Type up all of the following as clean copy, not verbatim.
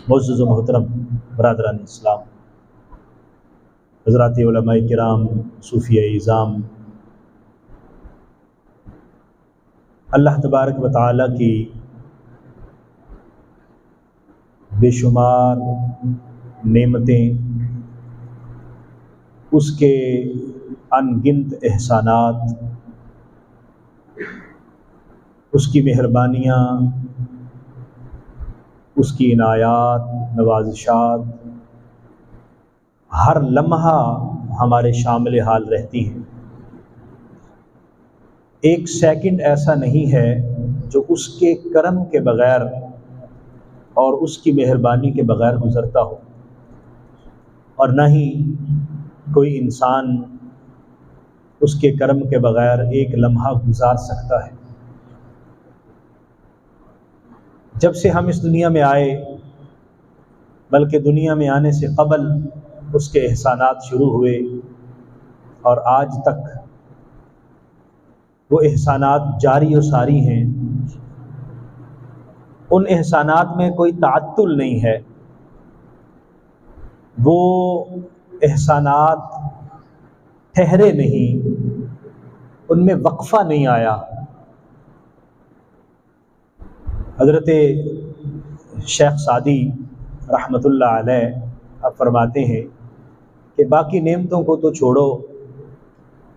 معزز و محترم برادران اسلام، حضرات علماء کرام، صوفیہ اعظام، اللہ تبارک و تعالیٰ کی بے شمار نعمتیں، اس کے ان گنت احسانات، اس کی مہربانیاں، اس کی عنایات، نوازشات ہر لمحہ ہمارے شامل حال رہتی ہیں۔ ایک سیکنڈ ایسا نہیں ہے جو اس کے کرم کے بغیر اور اس کی مہربانی کے بغیر گزرتا ہو، اور نہ ہی کوئی انسان اس کے کرم کے بغیر ایک لمحہ گزار سکتا ہے۔ جب سے ہم اس دنیا میں آئے، بلکہ دنیا میں آنے سے قبل اس کے احسانات شروع ہوئے، اور آج تک وہ احسانات جاری و ساری ہیں۔ ان احسانات میں کوئی تعطل نہیں ہے، وہ احسانات ٹھہرے نہیں، ان میں وقفہ نہیں آیا۔ حضرت شیخ سعدی رحمۃ اللہ علیہ اب فرماتے ہیں کہ باقی نعمتوں کو تو چھوڑو،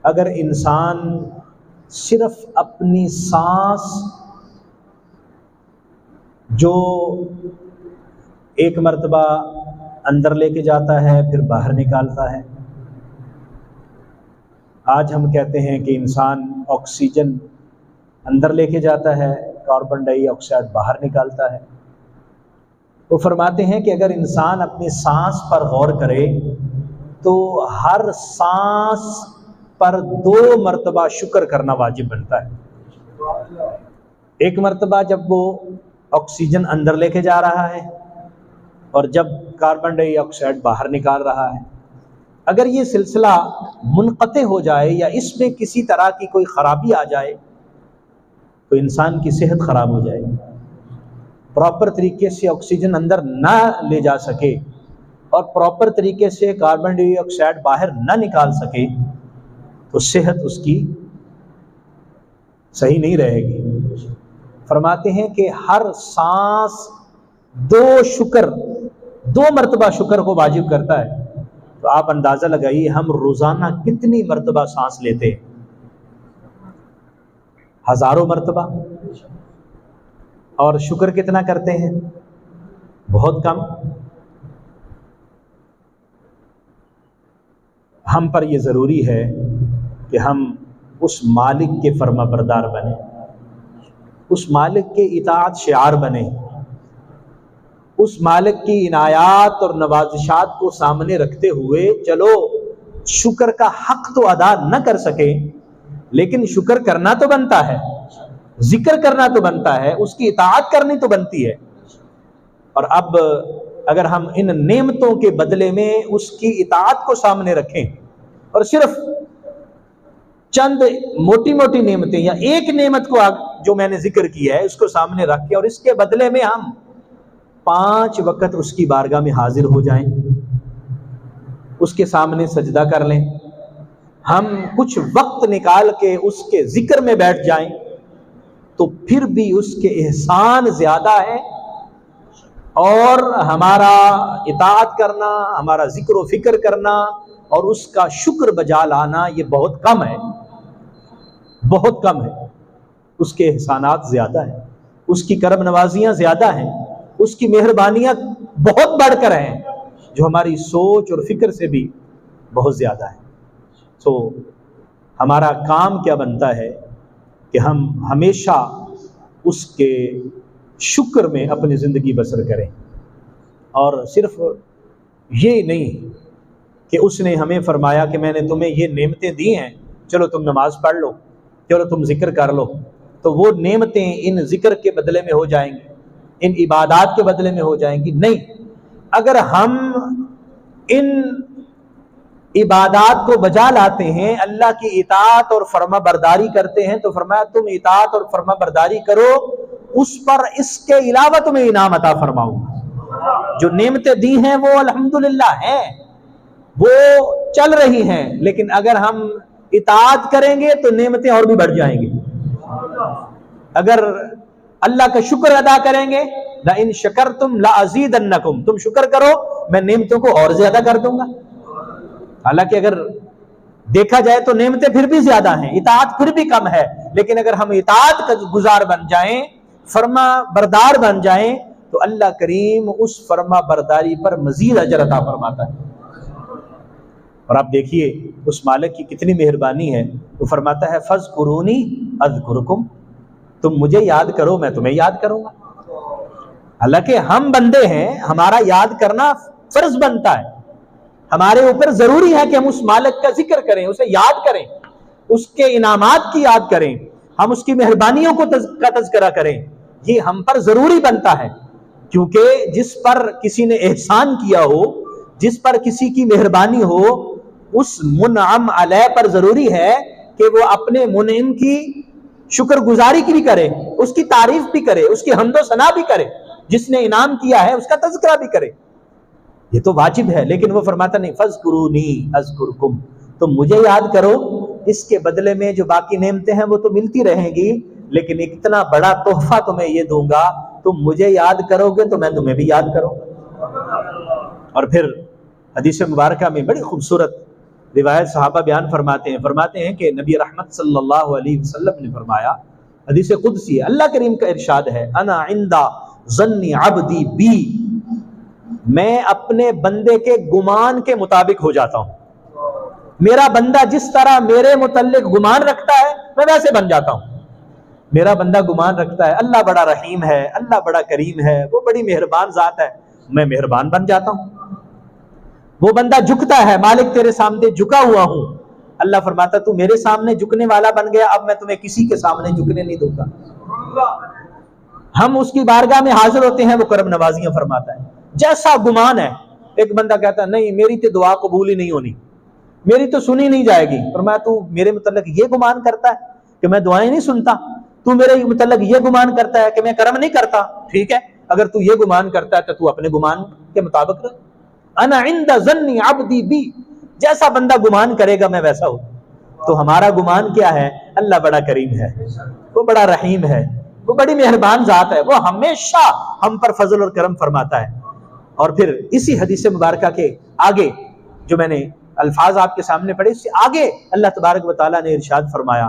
اگر انسان صرف اپنی سانس جو ایک مرتبہ اندر لے کے جاتا ہے پھر باہر نکالتا ہے، آج ہم کہتے ہیں کہ انسان آکسیجن اندر لے کے جاتا ہے، کاربن ڈائی آکسائڈ باہر نکالتا ہے، وہ فرماتے ہیں کہ اگر انسان اپنی سانس پر غور کرے تو ہر سانس پر 2 مرتبہ شکر کرنا واجب بنتا ہے۔ ایک مرتبہ جب وہ آکسیجن اندر لے کے جا رہا ہے، اور جب کاربن ڈائی آکسائڈ باہر نکال رہا ہے۔ اگر یہ سلسلہ منقطع ہو جائے یا اس میں کسی طرح کی کوئی خرابی آ جائے تو انسان کی صحت خراب ہو جائے گی۔ پراپر طریقے سے آکسیجن اندر نہ لے جا سکے اور پراپر طریقے سے کاربن ڈائی آکسائڈ باہر نہ نکال سکے تو صحت اس کی صحیح نہیں رہے گی۔ فرماتے ہیں کہ ہر سانس 2 مرتبہ شکر کو واجب کرتا ہے۔ تو آپ اندازہ لگائیے ہم روزانہ کتنی مرتبہ سانس لیتے ہیں؟ ہزاروں مرتبہ۔ اور شکر کتنا کرتے ہیں؟ بہت کم۔ ہم پر یہ ضروری ہے کہ ہم اس مالک کے فرما بردار بنیں، اس مالک کے اطاعت شعار بنیں، اس مالک کی عنایات اور نوازشات کو سامنے رکھتے ہوئے چلو شکر کا حق تو ادا نہ کر سکے لیکن شکر کرنا تو بنتا ہے، ذکر کرنا تو بنتا ہے، اس کی اطاعت کرنی تو بنتی ہے۔ اور اب اگر ہم ان نعمتوں کے بدلے میں اس کی اطاعت کو سامنے رکھیں اور صرف چند موٹی موٹی نعمتیں یا ایک نعمت کو جو میں نے ذکر کیا ہے اس کو سامنے رکھ کے اور اس کے بدلے میں ہم 5 وقت اس کی بارگاہ میں حاضر ہو جائیں، اس کے سامنے سجدہ کر لیں، ہم کچھ وقت نکال کے اس کے ذکر میں بیٹھ جائیں تو پھر بھی اس کے احسان زیادہ ہے، اور ہمارا اطاعت کرنا، ہمارا ذکر و فکر کرنا اور اس کا شکر بجا لانا یہ بہت کم ہے، بہت کم ہے۔ اس کے احسانات زیادہ ہیں، اس کی کرم نوازیاں زیادہ ہیں، اس کی مہربانیاں بہت بڑھ کر ہیں جو ہماری سوچ اور فکر سے بھی بہت زیادہ ہے۔ تو ہمارا کام کیا بنتا ہے کہ ہم ہمیشہ اس کے شکر میں اپنی زندگی بسر کریں، اور صرف یہ نہیں کہ اس نے ہمیں فرمایا کہ میں نے تمہیں یہ نعمتیں دی ہیں، چلو تم نماز پڑھ لو، چلو تم ذکر کر لو، تو وہ نعمتیں ان ذکر کے بدلے میں ہو جائیں گی، ان عبادات کے بدلے میں ہو جائیں گی؟ نہیں، اگر ہم ان عبادات کو بجا لاتے ہیں، اللہ کی اطاعت اور فرما برداری کرتے ہیں، تو فرمایا تم اطاعت اور فرما برداری کرو، اس پر اس کے علاوہ تمہیں انعام عطا فرماؤں گا۔ جو نعمتیں دی ہیں وہ الحمدللہ ہیں، وہ چل رہی ہیں، لیکن اگر ہم اطاعت کریں گے تو نعمتیں اور بھی بڑھ جائیں گی۔ اگر اللہ کا شکر ادا کریں گے، لَإِن شَكَرْتُمْ لَأَزِيدَنَّكُمْ، تم شکر کرو میں نعمتوں کو اور زیادہ کر دوں گا۔ حالانکہ اگر دیکھا جائے تو نعمتیں پھر بھی زیادہ ہیں، اطاعت پھر بھی کم ہے، لیکن اگر ہم اطاعت کا گزار بن جائیں، فرما بردار بن جائیں، تو اللہ کریم اس فرما برداری پر مزید اجر عطا فرماتا ہے۔ اور آپ دیکھیے اس مالک کی کتنی مہربانی ہے، وہ فرماتا ہے فَاذْكُرُونِي أَذْكُرْكُمْ، تم مجھے یاد کرو میں تمہیں یاد کروں گا۔ حالانکہ ہم بندے ہیں، ہمارا یاد کرنا فرض بنتا ہے، ہمارے اوپر ضروری ہے کہ ہم اس مالک کا ذکر کریں، اسے یاد کریں، اس کے انعامات کی یاد کریں، ہم اس کی مہربانیوں کا تذکرہ کریں، یہ ہم پر ضروری بنتا ہے، کیونکہ جس پر کسی نے احسان کیا ہو، جس پر کسی کی مہربانی ہو، اس منعم علیہ پر ضروری ہے کہ وہ اپنے منعم کی شکر گزاری کی بھی کرے، اس کی تعریف بھی کرے، اس کی حمد و ثنا بھی کرے، جس نے انعام کیا ہے اس کا تذکرہ بھی کرے، یہ تو واجب ہے۔ لیکن وہ فرماتا نہیں فَاذْكُرُونِي أَذْكُرْكُمْ، تم مجھے یاد کرو، اس کے بدلے میں جو باقی نعمتیں ہیں وہ تو ملتی رہیں گی، لیکن ایک اتنا بڑا تحفہ تمہیں یہ دوں گا، تم مجھے یاد کرو گے تو میں تمہیں بھی یاد کروں گا۔ اور پھر حدیث مبارکہ میں بڑی خوبصورت روایت صحابہ بیان فرماتے ہیں کہ نبی رحمت صلی اللہ علیہ وسلم نے فرمایا، حدیث قدسی ہے، اللہ کریم کا ارشاد ہے، انا عند ظن عبدی بی، میں اپنے بندے کے گمان کے مطابق ہو جاتا ہوں، میرا بندہ جس طرح میرے متعلق گمان رکھتا ہے میں ویسے بن جاتا ہوں۔ میرا بندہ گمان رکھتا ہے اللہ بڑا رحیم ہے، اللہ بڑا کریم ہے، وہ بڑی مہربان ذات ہے، میں مہربان بن جاتا ہوں۔ وہ بندہ جھکتا ہے، مالک تیرے سامنے جھکا ہوا ہوں، اللہ فرماتا تو میرے سامنے جھکنے والا بن گیا، اب میں تمہیں کسی کے سامنے جھکنے نہیں دوں گا۔ ہم اس کی بارگاہ میں حاضر ہوتے ہیں، وہ کرم نوازیاں فرماتا ہے، جیسا گمان ہے۔ ایک بندہ کہتا ہے نہیں میری تو دعا قبول ہی نہیں ہونی، میری تو سنی نہیں جائے گی، فرمایا تو میرے متعلق یہ گمان کرتا ہے کہ میں دعائیں نہیں سنتا، تو میرے متعلق یہ گمان کرتا ہے کہ میں کرم نہیں کرتا، ٹھیک ہے اگر تو یہ گمان کرتا ہے تو تو اپنے گمان کے مطابق رہ، انا عند ظن عبدی بی، جیسا بندہ گمان کرے گا میں ویسا ہوں۔ تو ہمارا گمان کیا ہے؟ اللہ بڑا کریم ہے، وہ بڑا رحیم ہے، وہ بڑی مہربان ذات ہے، وہ ہمیشہ ہم پر فضل اور کرم فرماتا ہے۔ اور پھر اسی حدیث مبارکہ کے آگے جو میں نے الفاظ آپ کے سامنے پڑھے، اس سے آگے اللہ تبارک و تعالیٰ نے ارشاد فرمایا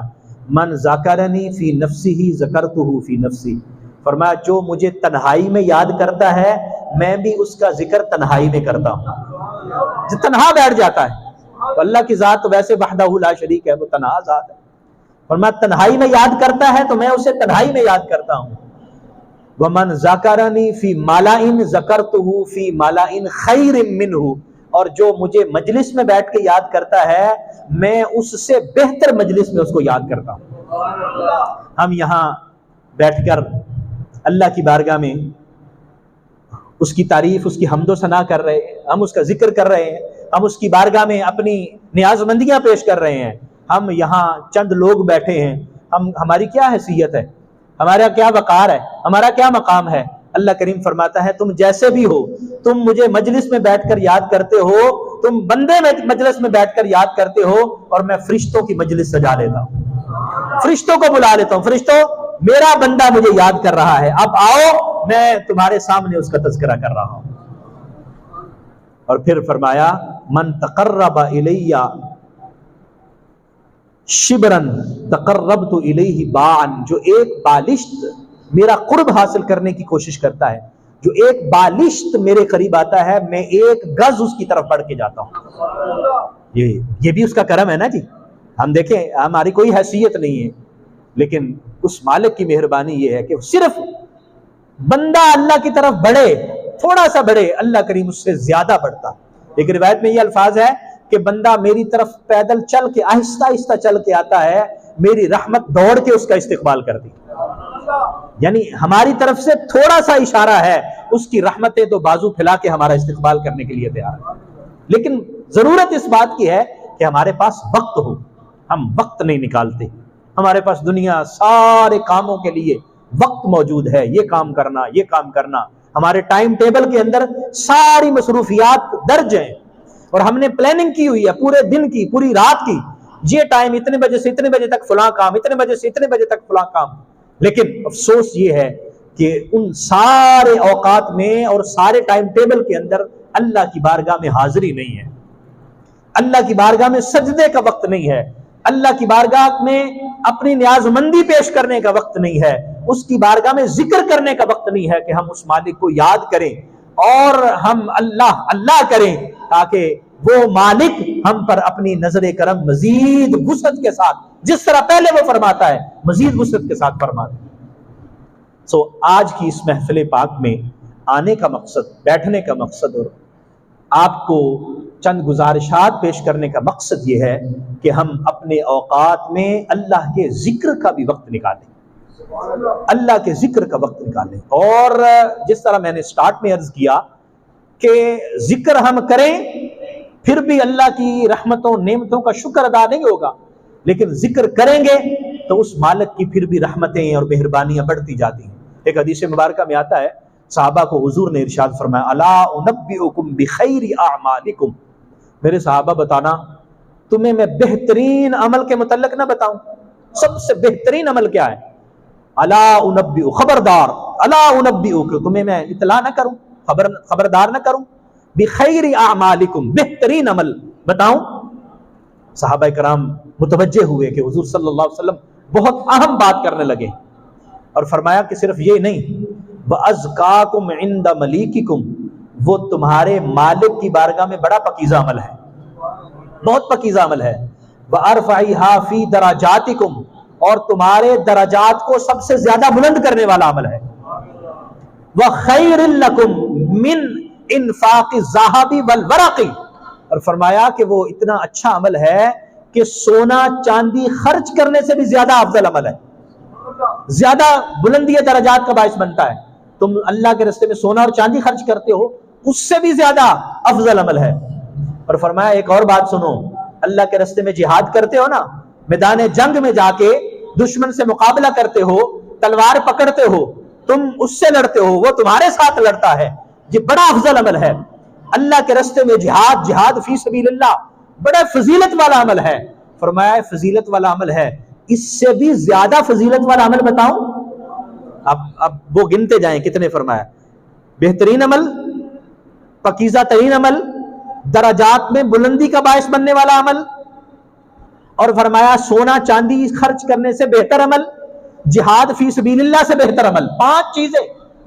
من ذاکرنی فی نفسہ ذکرتہ فی نفسی، فرمایا جو مجھے تنہائی میں یاد کرتا ہے میں بھی اس کا ذکر تنہائی میں کرتا ہوں۔ جو تنہا بیٹھ جاتا ہے، تو اللہ کی ذات تو ویسے وحدہ لا شریک ہے، وہ تنہا ذات ہے، فرمایا تنہائی میں یاد کرتا ہے تو میں اسے تنہائی میں یاد کرتا ہوں۔ وَمَنْ ذَكَرَنِي فِي مَلَئٍ ذَكَرْتُهُ فِي مَلَئٍ خَيْرٍ مِّنْهُ، اور جو مجھے مجلس میں بیٹھ کے یاد کرتا ہے میں اس سے بہتر مجلس میں اس کو یاد کرتا ہوں۔ ہم یہاں بیٹھ کر اللہ کی بارگاہ میں اس کی تعریف، اس کی حمد و ثنا کر رہے ہیں، ہم اس کا ذکر کر رہے ہیں، ہم اس کی بارگاہ میں اپنی نیاز مندیاں پیش کر رہے ہیں، ہم یہاں چند لوگ بیٹھے ہیں، ہماری کیا حیثیت ہے، ہمارا کیا وقار ہے، ہمارا کیا مقام ہے؟ اللہ کریم فرماتا ہے تم جیسے بھی ہو، تم مجھے مجلس میں بیٹھ کر یاد کرتے ہو، تم بندے میں مجلس میں بیٹھ کر یاد کرتے ہو، اور میں فرشتوں کی مجلس سجا لیتا ہوں، فرشتوں کو بلا لیتا ہوں، فرشتوں میرا بندہ مجھے یاد کر رہا ہے، اب آؤ میں تمہارے سامنے اس کا تذکرہ کر رہا ہوں۔ اور پھر فرمایا من تقرب الی شبرن تقربت الیہ باعن، جو ایک بالشت میرا قرب حاصل کرنے کی کوشش کرتا ہے، جو ایک بالشت میرے قریب آتا ہے میں ایک گز اس کی طرف بڑھ کے جاتا ہوں۔ یہ بھی اس کا کرم ہے نا جی۔ ہم دیکھیں ہماری کوئی حیثیت نہیں ہے، لیکن اس مالک کی مہربانی یہ ہے کہ صرف بندہ اللہ کی طرف بڑھے، تھوڑا سا بڑھے، اللہ کریم اس سے زیادہ بڑھتا۔ ایک روایت میں یہ الفاظ ہے کہ بندہ میری طرف پیدل چل کے آہستہ آہستہ چل کے آتا ہے، میری رحمت دوڑ کے اس کا استقبال کرتی، یعنی ہماری طرف سے تھوڑا سا اشارہ ہے، اس کی رحمتیں تو بازو پھیلا کے ہمارا استقبال کرنے کے لیے تیار ہے۔ لیکن ضرورت اس بات کی ہے کہ ہمارے پاس وقت ہو، ہم وقت نہیں نکالتے، ہمارے پاس دنیا سارے کاموں کے لیے وقت موجود ہے، یہ کام کرنا یہ کام کرنا، ہمارے ٹائم ٹیبل کے اندر ساری مصروفیات درج ہیں اور ہم نے پلاننگ کی ہوئی ہے پورے دن کی، پوری رات کی، یہ ٹائم اتنے بجے سے اتنے بجے تک فلاں کام، اتنے بجے سے اتنے بجے تک فلاں کام. لیکن افسوس یہ ہے کہ ان سارے اوقات میں اور سارے ٹائم ٹیبل کے اندر اللہ کی بارگاہ میں حاضری نہیں ہے، اللہ کی بارگاہ میں سجدے کا وقت نہیں ہے، اللہ کی بارگاہ میں اپنی نیاز مندی پیش کرنے کا وقت نہیں ہے، اس کی بارگاہ میں ذکر کرنے کا وقت نہیں ہے کہ ہم اس مالک کو یاد کریں اور ہم اللہ اللہ کریں تاکہ وہ مالک ہم پر اپنی نظر کرم مزید وسعت کے ساتھ، جس طرح پہلے وہ فرماتا ہے، مزید وسعت کے ساتھ فرماتا ہے. آج کی اس محفل پاک میں آنے کا مقصد، بیٹھنے کا مقصد اور آپ کو چند گزارشات پیش کرنے کا مقصد یہ ہے کہ ہم اپنے اوقات میں اللہ کے ذکر کا بھی وقت نکالیں، اللہ کے ذکر کا وقت نکالیں. اور جس طرح میں نے سٹارٹ میں عرض کیا کہ ذکر ہم کریں پھر بھی اللہ کی رحمتوں نعمتوں کا شکر ادا نہیں ہوگا، لیکن ذکر کریں گے تو اس مالک کی پھر بھی رحمتیں اور مہربانیاں بڑھتی جاتی ہیں. ایک حدیث مبارکہ میں آتا ہے، صحابہ کو حضور نے ارشاد فرمایا، الا انبئکم بخیر اعمالکم، میرے صحابہ بتانا تمہیں میں بہترین عمل کے متعلق نہ بتاؤں؟ سب سے بہترین عمل کیا ہے؟ الا انبئ، خبردار، الا انبئک، تمہیں میں اطلاع نہ کروں، خبردار نہ کروں، بخیر اعمالکم، بہترین عمل بتاؤں؟ صحابہ کرام متوجہ ہوئے کہ حضور صلی اللہ علیہ وسلم بہت اہم بات کرنے لگے اور فرمایا کہ صرف یہ نہیں، وَأَزْكَاكُمْ عِنْدَ مَلِيكِكُمْ، وہ تمہارے مالک کی بارگاہ میں بڑا پکیزہ عمل ہے، بہت پکیزہ عمل ہے. وَأَرْفَعِهَا فِي دَرَجَاتِكُمْ، اور تمہارے درجات کو سب سے زیادہ بلند کرنے والا عمل ہے. وَخَيْرٍ لَكُمْ مِنْ إِنْفَاقِ الذَّهَبِ وَالْوَرَقِ، اور فرمایا کہ وہ اتنا اچھا عمل ہے کہ سونا چاندی خرچ کرنے سے بھی زیادہ افضل عمل ہے، زیادہ بلندی درجات کا باعث بنتا ہے. تم اللہ کے راستے میں سونا اور چاندی خرچ کرتے ہو، اس سے بھی زیادہ افضل عمل ہے. اور فرمایا ایک اور بات سنو، اللہ کے راستے میں جہاد کرتے ہو نا، میدان جنگ میں جا کے دشمن سے مقابلہ کرتے ہو، تلوار پکڑتے ہو، تم اس سے لڑتے ہو، وہ تمہارے ساتھ لڑتا ہے، یہ بڑا افضل عمل ہے. اللہ کے راستے میں جہاد فی سبیل اللہ بڑا فضیلت والا عمل ہے. فرمایا فضیلت والا عمل ہے، اس سے بھی زیادہ فضیلت والا عمل بتاؤں؟ اب وہ گنتے جائیں کتنے. فرمایا بہترین عمل، پکیزہ ترین عمل، درجات میں بلندی کا باعث بننے والا عمل، اور فرمایا سونا چاندی خرچ کرنے سے بہتر عمل، جہاد فی سبیل اللہ سے بہتر عمل. 5 چیزیں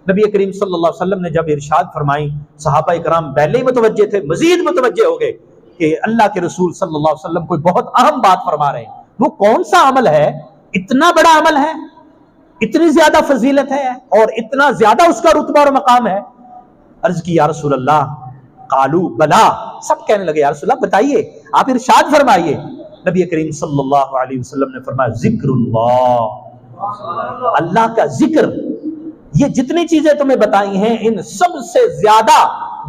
نبی کریم صلی اللہ علیہ وسلم نے جب ارشاد فرمائی، صحابہ کرام پہلے ہی متوجہ تھے، مزید متوجہ ہو گئے کہ اللہ کے رسول صلی اللہ علیہ وسلم کوئی بہت اہم بات فرما رہے ہیں. وہ کون سا عمل ہے؟ اتنا بڑا عمل ہے، اتنی زیادہ فضیلت ہے اور اتنا زیادہ اس کا رتبہ اور مقام ہے. عرض کی یا رسول اللہ، قالو بلا، سب کہنے لگے یا رسول اللہ بتائیے، آپ ارشاد فرمائیے. نبی کریم صلی اللہ علیہ وسلم نے فرمایا ذکر اللہ، اللہ کا ذکر. یہ جتنی چیزیں تمہیں بتائی ہیں ان سب سے زیادہ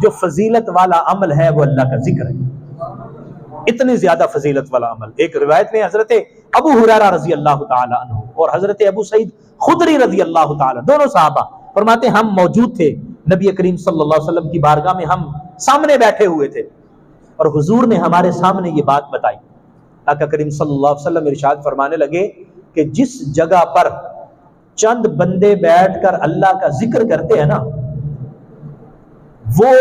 جو فضیلت والا عمل ہے وہ اللہ کا ذکر ہے، اتنی زیادہ فضیلت والا عمل. ایک روایت میں حضرت ابو ہریرہ رضی اللہ تعالی عنہ اور حضرت ابو سعید خدری رضی اللہ تعالی، دونوں صحابہ فرماتے ہیں ہم موجود تھے نبی کریم صلی اللہ علیہ وسلم کی بارگاہ میں، ہم سامنے بیٹھے ہوئے تھے اور حضور نے ہمارے سامنے یہ بات بتائی. آقا کریم صلی اللہ علیہ وسلم ارشاد فرمانے لگے کہ جس جگہ پر چند بندے بیٹھ کر اللہ کا ذکر کرتے ہیں نا، وہ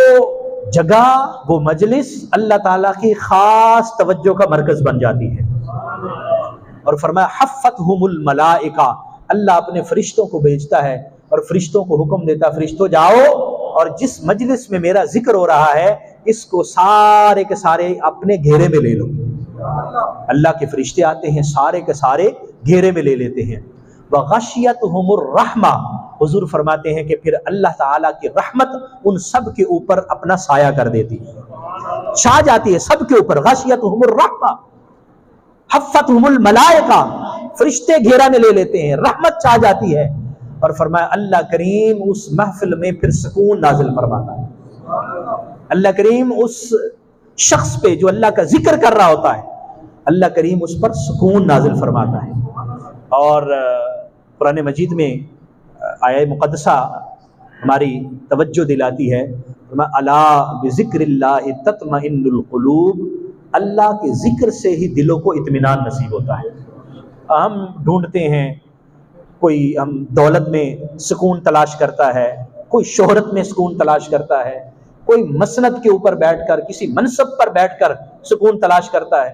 جگہ، وہ مجلس اللہ تعالیٰ کی خاص توجہ کا مرکز بن جاتی ہے. اور فرمایا حفتہم الملائکہ، اللہ اپنے فرشتوں کو بھیجتا ہے اور فرشتوں کو حکم دیتا، فرشتوں جاؤ اور جس مجلس میں میرا ذکر ہو رہا ہے اس کو سارے کے سارے اپنے گھیرے میں لے لو. اللہ کے فرشتے آتے ہیں، سارے کے سارے گھیرے میں لے لیتے ہیں. وغشیتہم الرحمہ، حضور فرماتے ہیں کہ پھر اللہ تعالیٰ کی رحمت ان سب کے اوپر اپنا سایہ کر دیتی ہے، چھا جاتی ہے سب کے اوپر. غشیتہم الرحمہ، حفتہم الملائکہ، فرشتے گھیرا میں لے لیتے ہیں، رحمت چھا جاتی ہے. اور فرمایا اللہ کریم اس محفل میں پھر سکون نازل فرماتا ہے. اللہ کریم اس شخص پہ جو اللہ کا ذکر کر رہا ہوتا ہے، اللہ کریم اس پر سکون نازل فرماتا ہے. اور قرآن مجید میں آیہ مقدسہ ہماری توجہ دلاتی ہے. الا بذکر اللہ تطمئن القلوب، اللہ کے ذکر سے ہی دلوں کو اطمینان نصیب ہوتا ہے. ہم ڈھونڈتے ہیں، کوئی ہم دولت میں سکون تلاش کرتا ہے، کوئی شہرت میں سکون تلاش کرتا ہے، کوئی مسند کے اوپر بیٹھ کر کسی منصب پر بیٹھ کر سکون تلاش کرتا ہے،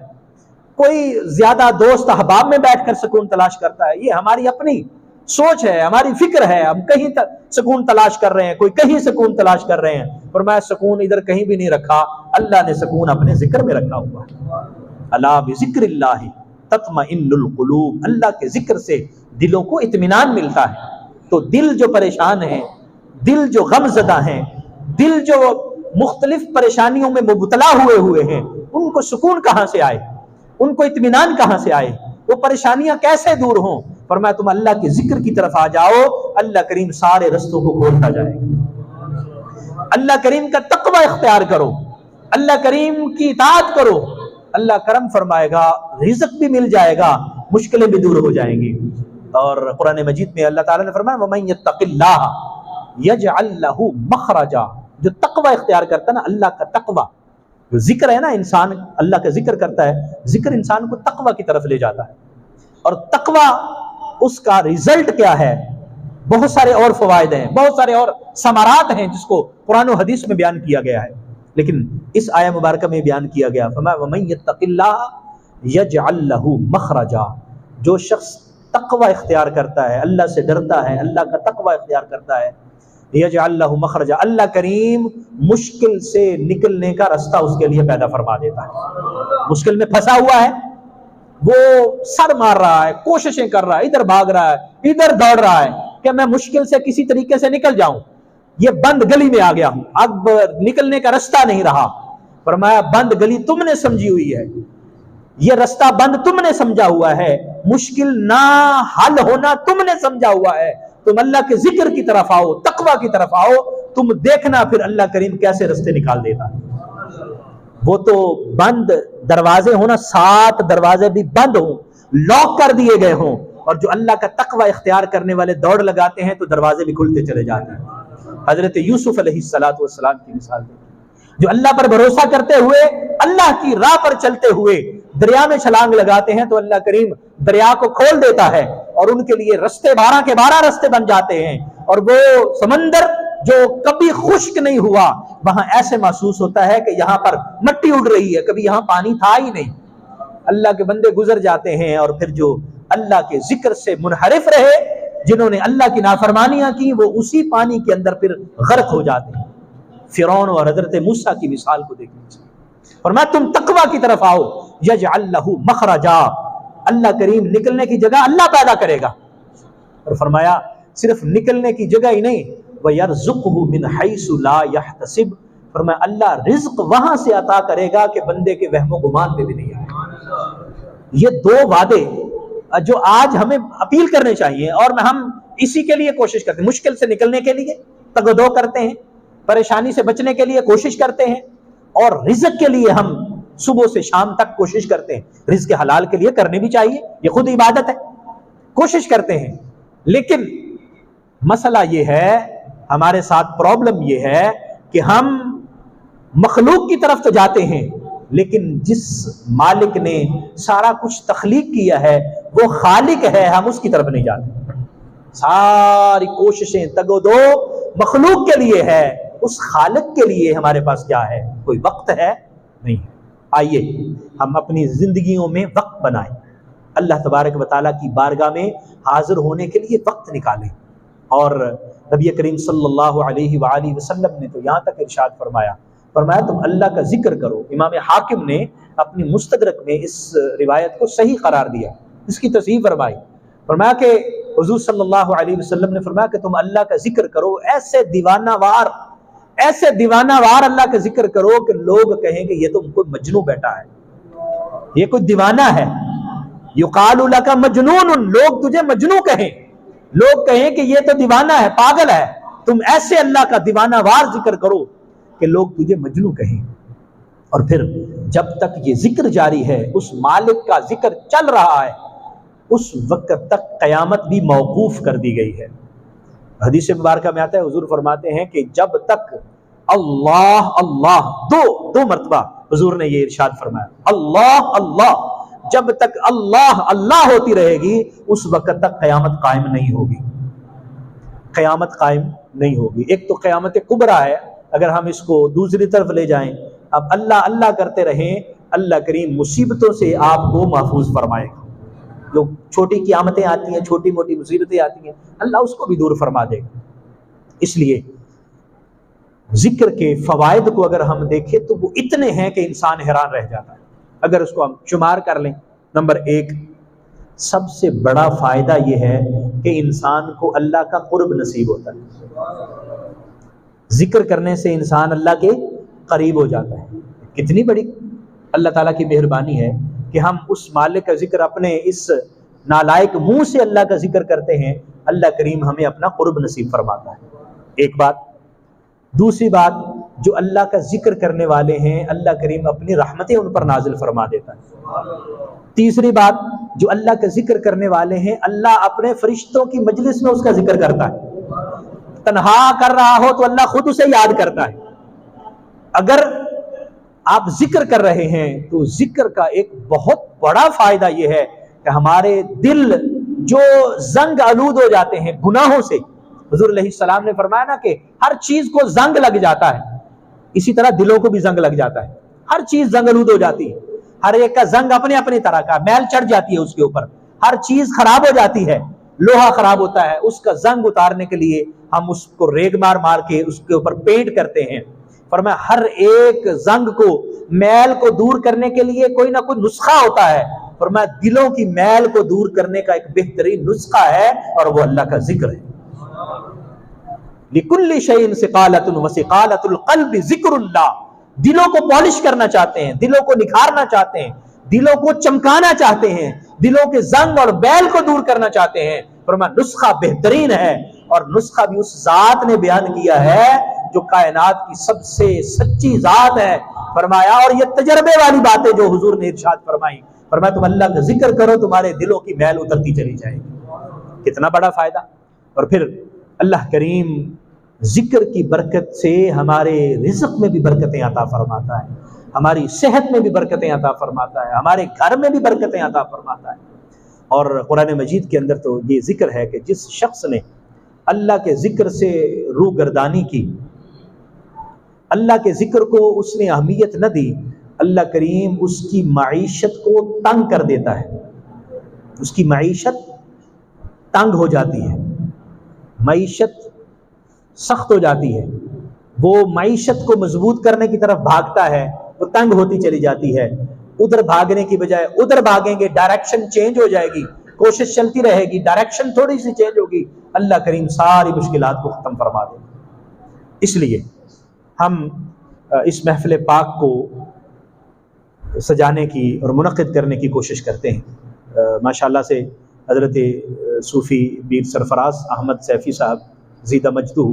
کوئی زیادہ دوست احباب میں بیٹھ کر سکون تلاش کرتا ہے. یہ ہماری اپنی سوچ ہے، ہماری فکر ہے. ہم کہیں سکون تلاش کر رہے ہیں، کوئی کہیں سکون تلاش کر رہے ہیں. فرمایا سکون ادھر کہیں بھی نہیں رکھا، اللہ نے سکون اپنے ذکر میں رکھا ہوا ہے. الا بذکر اللہ تطمئن القلوب، اللہ کے ذکر سے دلوں کو اطمینان ملتا ہے. تو دل جو پریشان ہیں، دل جو غم زدہ ہیں، دل جو مختلف پریشانیوں میں مبتلا ہوئے ہیں، ان کو سکون کہاں سے آئے، ان کو اطمینان کہاں سے آئے، وہ پریشانیاں کیسے دور ہوں؟ فرمایا تم اللہ کے ذکر کی طرف آ جاؤ، اللہ کریم سارے رستوں کو کھولتا جائے گا. اللہ کریم کا تقوی اختیار کرو، اللہ کریم کی اطاعت کرو، اللہ کرم فرمائے گا، رزق بھی مل جائے گا، مشکلیں بھی دور ہو جائیں گی. اور قرآن مجید میں اللہ تعالیٰ نے فرمایا وَمَن يَتَّقِ اللَّهَ يَجْعَلْ لَهُ مَخْرَجًا، جو تقوی اختیار کرتا ہے نا، اللہ کا تقوی جو ذکر ہے نا، انسان اللہ کا ذکر کرتا ہے، ذکر انسان کو تقوی کی طرف لے جاتا ہے. اور تقوی اس کا ریزلٹ کیا ہے؟ بہت سارے اور فوائد ہیں، بہت سارے اور ثمرات ہیں جس کو قرآن و حدیث میں بیان کیا گیا ہے، لیکن اس آیہ مبارکہ میں بیان کیا گیا. فرمایا وَمَن يَتَّقِ اللَّهَ يَجْعَلْ لَهُ مَخْرَجًا، جو شخص تقوی اختیار کرتا ہے، اللہ سے ڈرتا ہے، اللہ کا تقوی اختیار کرتا ہے، یجعل لہ مخرجا، اللہ کریم مشکل سے نکلنے کا راستہ اس کے لیے پیدا فرما دیتا ہے. مشکل میں پھنسا ہوا ہے، وہ سر مار رہا ہے، کوششیں کر رہا ہے، ادھر بھاگ رہا ہے، ادھر دوڑ رہا ہے کہ میں مشکل سے کسی طریقے سے نکل جاؤں، یہ بند گلی میں آ گیا ہوں، اب نکلنے کا راستہ نہیں رہا. فرمایا بند گلی تم نے سمجھی ہوئی ہے، یہ راستہ بند تم نے سمجھا ہوا ہے، مشکل نہ حل ہونا تم نے سمجھا ہوا ہے. تم اللہ کے ذکر کی طرف آؤ، تقوی کی طرف آؤ، تم دیکھنا پھر اللہ کریم کیسے راستے نکال دیتا ہے. وہ تو بند دروازے ہونا، 7 دروازے بھی بند ہوں، لاک کر دیے گئے ہوں، اور جو اللہ کا تقوی اختیار کرنے والے دوڑ لگاتے ہیں تو دروازے بھی کھلتے چلے جاتے ہیں. حضرت یوسف علیہ السلام کی مثال دی، جو اللہ پر بھروسہ کرتے ہوئے، اللہ کی راہ پر چلتے ہوئے دریا میں چھلانگ لگاتے ہیں تو اللہ کریم دریا کو کھول دیتا ہے اور ان کے لیے رستے 12 کے 12 رستے بن جاتے ہیں. اور وہ سمندر جو کبھی خشک نہیں ہوا، وہاں ایسے محسوس ہوتا ہے کہ یہاں پر مٹی اڑ رہی ہے، کبھی یہاں پانی تھا ہی نہیں. اللہ کے بندے گزر جاتے ہیں، اور پھر جو اللہ کے ذکر سے منحرف رہے، جنہوں نے اللہ کی نافرمانیاں کی، وہ اسی پانی کے اندر پھر غرق ہو جاتے ہیں. فرعون اور حضرت موسیٰ کی مثال کو دیکھ لیجیے. فرمایا تم تقوی کی طرف آؤ، یجعل لہ مخرجا، اللہ کریم نکلنے کی جگہ اللہ پیدا کرے گا. اور فرمایا صرف نکلنے کی جگہ ہی نہیں، وَيَرْزُقْهُ مِنْ حَيْثُ لَا يَحْتَسِبْ، فرمایا اللہ رزق وہاں سے عطا کرے گا کہ بندے کے وہم و گمان میں بھی نہیں آئے. یہ 2 وعدے جو آج ہمیں اپیل کرنے چاہیے، اور ہم اسی کے لیے کوشش کرتے ہیں، مشکل سے نکلنے کے لیے تگ و دو کرتے ہیں، پریشانی سے بچنے کے لیے کوشش کرتے ہیں، اور رزق کے لیے ہم صبح سے شام تک کوشش کرتے ہیں. رزق حلال کے لیے کرنے بھی چاہیے، یہ خود عبادت ہے، کوشش کرتے ہیں. لیکن مسئلہ یہ ہے، ہمارے ساتھ پرابلم یہ ہے کہ ہم مخلوق کی طرف تو جاتے ہیں، لیکن جس مالک نے سارا کچھ تخلیق کیا ہے وہ خالق ہے، ہم اس کی طرف نہیں جاتے. ساری کوششیں تگ و دو مخلوق کے لیے ہے، اس خالق کے لیے ہمارے پاس کیا ہے؟ کوئی وقت ہے؟ نہیں. آئیے ہم اپنی زندگیوں میں وقت بنائیں، اللہ تبارک و تعالیٰ کی بارگاہ میں حاضر ہونے کے لیے وقت نکالیں. اور نبی کریم صلی اللہ علیہ وآلہ وسلم نے تو یہاں تک ارشاد فرمایا تم اللہ کا ذکر کرو. امام حاکم نے اپنی مستدرک میں اس روایت کو صحیح قرار دیا، اس کی تصحیح فرمایا کہ حضور صلی اللہ علیہ وسلم نے فرمایا کہ تم اللہ کا ذکر کرو، ایسے دیوانہ وار اللہ کا ذکر کرو کہ لوگ کہیں کہ یہ تو کوئی مجنون بیٹا ہے، یہ کوئی دیوانہ ہے. یقال لک مجنون، لوگ تجھے مجنون کہیں، لوگ کہیں کہ یہ تو دیوانہ ہے، پاگل ہے. تم ایسے اللہ کا دیوانہ وار ذکر کرو کہ لوگ تجھے مجنون کہیں. اور پھر جب تک یہ ذکر جاری ہے، اس مالک کا ذکر چل رہا ہے، اس وقت تک قیامت بھی موقوف کر دی گئی ہے. حدیث مبارکہ میں آتا ہے حضور فرماتے ہیں کہ جب تک اللہ اللہ دو مرتبہ حضور نے یہ ارشاد فرمایا، اللہ اللہ، جب تک اللہ اللہ ہوتی رہے گی اس وقت تک قیامت قائم نہیں ہوگی، قیامت قائم نہیں ہوگی۔ ایک تو قیامت کبریٰ ہے، اگر ہم اس کو دوسری طرف لے جائیں، اب اللہ اللہ کرتے رہیں، اللہ کریم مصیبتوں سے آپ کو محفوظ فرمائے گا۔ جو چھوٹی قیامتیں آتی ہیں، چھوٹی موٹی مصیبتیں آتی ہیں، اللہ اس کو بھی دور فرما دے گا۔ اس لیے ذکر کے فوائد کو اگر ہم دیکھیں تو وہ اتنے ہیں کہ انسان حیران رہ جاتا ہے۔ اگر اس کو ہم شمار کر لیں، نمبر 1 سب سے بڑا فائدہ یہ ہے کہ انسان کو اللہ کا قرب نصیب ہوتا ہے۔ ذکر کرنے سے انسان اللہ کے قریب ہو جاتا ہے۔ کتنی بڑی اللہ تعالیٰ کی مہربانی ہے کہ ہم اس مالک کا ذکر اپنے اس نالائق منہ سے اللہ کا ذکر کرتے ہیں، اللہ کریم ہمیں اپنا قرب نصیب فرماتا ہے۔ ایک بات۔ دوسری بات، جو اللہ کا ذکر کرنے والے ہیں اللہ کریم اپنی رحمتیں ان پر نازل فرما دیتا ہے۔ تیسری بات، جو اللہ کا ذکر کرنے والے ہیں اللہ اپنے فرشتوں کی مجلس میں اس کا ذکر کرتا ہے۔ تنہا کر رہا ہو تو اللہ خود اسے یاد کرتا ہے۔ اگر آپ ذکر کر رہے ہیں تو ذکر کا ایک بہت بڑا فائدہ یہ ہے کہ ہمارے دل جو زنگ آلود ہو جاتے ہیں گناہوں سے، حضور علیہ السلام نے فرمایا نا کہ ہر چیز کو زنگ لگ جاتا ہے، اسی طرح دلوں کو بھی زنگ لگ جاتا ہے۔ ہر چیز زنگ آلود ہو جاتی ہے، ہر ایک کا زنگ اپنے اپنی طرح کا، میل چڑھ جاتی ہے اس کے اوپر، ہر چیز خراب ہو جاتی ہے، لوہا خراب ہوتا ہے، اس کا زنگ اتارنے کے لیے ہم اس کو ریگ مار مار کے اس کے اوپر پینٹ کرتے ہیں۔ فرمایا ہر ایک زنگ کو، میل کو دور کرنے کے لیے کوئی نہ کوئی نسخہ ہوتا ہے۔ فرمایا دلوں کی میل کو دور کرنے کا ایک بہترین نسخہ ہے اور وہ اللہ کا ذکر ہے۔ لِكُلِّ شَيْءٍ ثِقَالَةٌ وَثِقَالَةُ الْقَلْبِ ذِكْرُ اللَّهِ۔ دلوں کو پالش کرنا چاہتے ہیں، دلوں کو نکھارنا چاہتے ہیں، دلوں کو چمکانا چاہتے ہیں، دلوں کے زنگ اور بیل کو دور کرنا چاہتے ہیں، فرمایا نسخہ بہترین ہے، اور نسخہ بھی اس ذات نے بیان کیا ہے جو کائنات کی سب سے سچی ذات ہے۔ فرمایا اور یہ تجربے والی باتیں جو حضور نے ارشاد فرمائی، فرمایا تم اللہ کا ذکر کرو تمہارے دلوں کی میل اترتی چلی جائے گی۔ کتنا بڑا فائدہ۔ اور پھر اللہ کریم ذکر کی برکت سے ہمارے رزق میں بھی برکتیں عطا فرماتا ہے، ہماری صحت میں بھی برکتیں عطا فرماتا ہے، ہمارے گھر میں بھی برکتیں عطا فرماتا ہے۔ اور قرآن مجید کے اندر تو یہ ذکر ہے کہ جس شخص نے اللہ کے ذکر سے روگردانی کی، اللہ کے ذکر کو اس نے اہمیت نہ دی، اللہ کریم اس کی معیشت کو تنگ کر دیتا ہے، اس کی معیشت تنگ ہو جاتی ہے، معیشت سخت ہو جاتی ہے، وہ معیشت کو مضبوط کرنے کی طرف بھاگتا ہے، وہ تنگ ہوتی چلی جاتی ہے۔ ادھر بھاگنے کی بجائے ادھر بھاگیں گے، ڈائریکشن چینج ہو جائے گی، کوشش چلتی رہے گی، ڈائریکشن تھوڑی سی چینج ہوگی، اللہ کریم ساری مشکلات کو ختم فرما دے گا۔ اس لیے ہم اس محفل پاک کو سجانے کی اور منعقد کرنے کی کوشش کرتے ہیں۔ ماشاءاللہ سے حضرت صوفی پیر سرفراز احمد سیفی صاحب زیدہ مجدہ،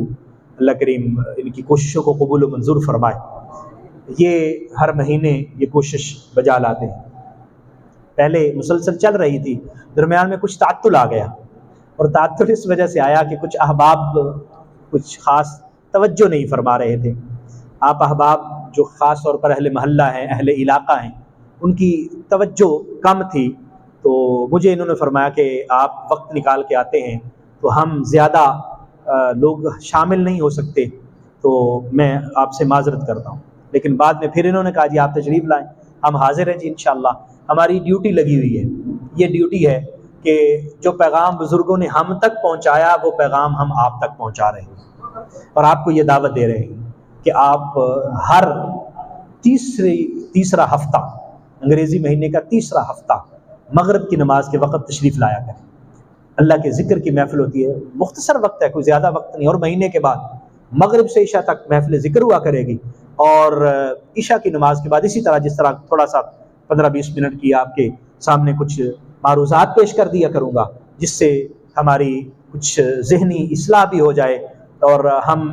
اللہ کریم ان کی کوششوں کو قبول و منظور فرمائے۔ یہ ہر مہینے یہ کوشش بجا لاتے ہیں، پہلے مسلسل چل رہی تھی، درمیان میں کچھ تعطل آ گیا، اور تعطل اس وجہ سے آیا کہ کچھ احباب کچھ خاص توجہ نہیں فرما رہے تھے۔ آپ احباب جو خاص طور پر اہل محلہ ہیں، اہل علاقہ ہیں، ان کی توجہ کم تھی، تو مجھے انہوں نے فرمایا کہ آپ وقت نکال کے آتے ہیں تو ہم زیادہ لوگ شامل نہیں ہو سکتے، تو میں آپ سے معذرت کرتا ہوں۔ لیکن بعد میں پھر انہوں نے کہا جی آپ تشریف لائیں، ہم حاضر ہیں جی انشاءاللہ۔ ہماری ڈیوٹی لگی ہوئی ہے، یہ ڈیوٹی ہے کہ جو پیغام بزرگوں نے ہم تک پہنچایا وہ پیغام ہم آپ تک پہنچا رہے ہیں، اور آپ کو یہ دعوت دے رہے ہیں کہ آپ ہر تیسرا ہفتہ، انگریزی مہینے کا تیسرا ہفتہ مغرب کی نماز کے وقت تشریف لایا کریں۔ اللہ کے ذکر کی محفل ہوتی ہے، مختصر وقت ہے، کوئی زیادہ وقت نہیں، اور مہینے کے بعد مغرب سے عشاء تک محفل ذکر ہوا کرے گی، اور عشاء کی نماز کے بعد اسی طرح جس طرح تھوڑا سا 15-20 منٹ کی آپ کے سامنے کچھ معروضات پیش کر دیا کروں گا، جس سے ہماری کچھ ذہنی اصلاح بھی ہو جائے، اور ہم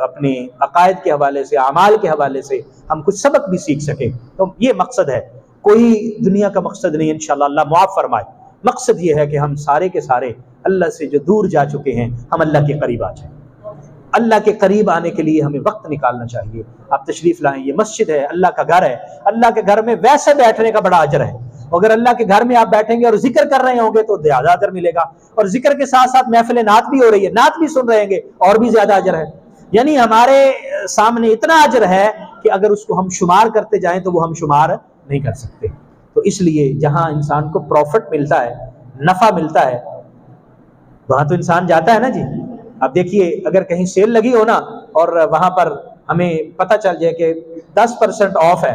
اپنے عقائد کے حوالے سے، اعمال کے حوالے سے ہم کچھ سبق بھی سیکھ سکیں۔ تو یہ مقصد ہے، کوئی دنیا کا مقصد نہیں، انشاءاللہ اللہ معاف فرمائے۔ مقصد یہ ہے کہ ہم سارے کے سارے اللہ سے جو دور جا چکے ہیں ہم اللہ کے قریب آ جائیں۔ اللہ کے قریب آنے کے لیے ہمیں وقت نکالنا چاہیے۔ آپ تشریف لائیں، یہ مسجد ہے، اللہ کا گھر ہے، اللہ کے گھر میں ویسے بیٹھنے کا بڑا اجر ہے۔ اگر اللہ کے گھر میں آپ بیٹھیں گے اور ذکر کر رہے ہوں گے تو زیادہ اجر ملے گا، اور ذکر کے ساتھ ساتھ محفل نعت بھی ہو رہی ہے، نعت بھی سن رہے گے اور بھی زیادہ اجر ہے۔ یعنی ہمارے سامنے اتنا اجر ہے کہ اگر اس کو ہم شمار کرتے جائیں تو وہ ہم شمار نہیں کر سکتے۔ تو اس لیے جہاں انسان کو پروفٹ ملتا ہے، نفع ملتا ہے، وہاں تو انسان جاتا ہے نا جی۔ اب دیکھیے اگر کہیں سیل لگی ہو نا اور وہاں پر ہمیں پتہ چل جائے کہ 10% آف ہے،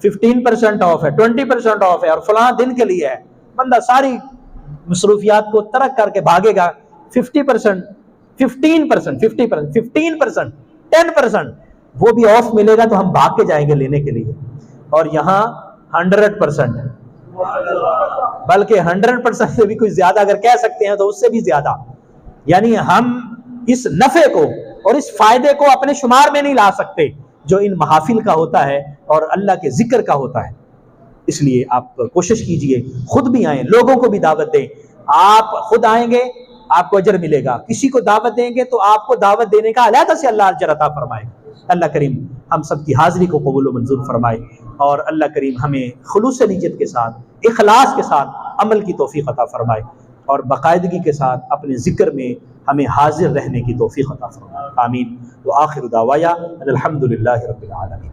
15% آف ہے، 20% آف ہے اور فلاں دن کے لیے ہے، بندہ ساری مصروفیات کو ترک کر کے بھاگے گا۔ 50%، 15%، 50%، 10% وہ بھی آف ملے گا تو ہم بھاگ کے جائیں گے لینے کے لیے، اور یہاں 100%، بلکہ 100% سے بھی کچھ زیادہ اگر کہہ سکتے ہیں تو اس سے بھی زیادہ۔ یعنی ہم اس نفع کو اور اس فائدے کو اپنے شمار میں نہیں لا سکتے جو ان محافل کا ہوتا ہے اور اللہ کے ذکر کا ہوتا ہے۔ اس لیے آپ کوشش کیجئے، خود بھی آئیں، لوگوں کو بھی دعوت دیں۔ آپ خود آئیں گے آپ کو اجر ملے گا، کسی کو دعوت دیں گے تو آپ کو دعوت دینے کا علیحدہ سے اللہ اجر عطا فرمائے گا۔ اللہ کریم ہم سب کی حاضری کو قبول و منظور فرمائے، اور اللہ کریم ہمیں خلوص نیت کے ساتھ، اخلاص کے ساتھ عمل کی توفیق عطا فرمائے، اور باقاعدگی کے ساتھ اپنے ذکر میں ہمیں حاضر رہنے کی توفیق عطا فرمائے۔ آمین۔ وآخر دعوایا الحمد للہ رب العالمین۔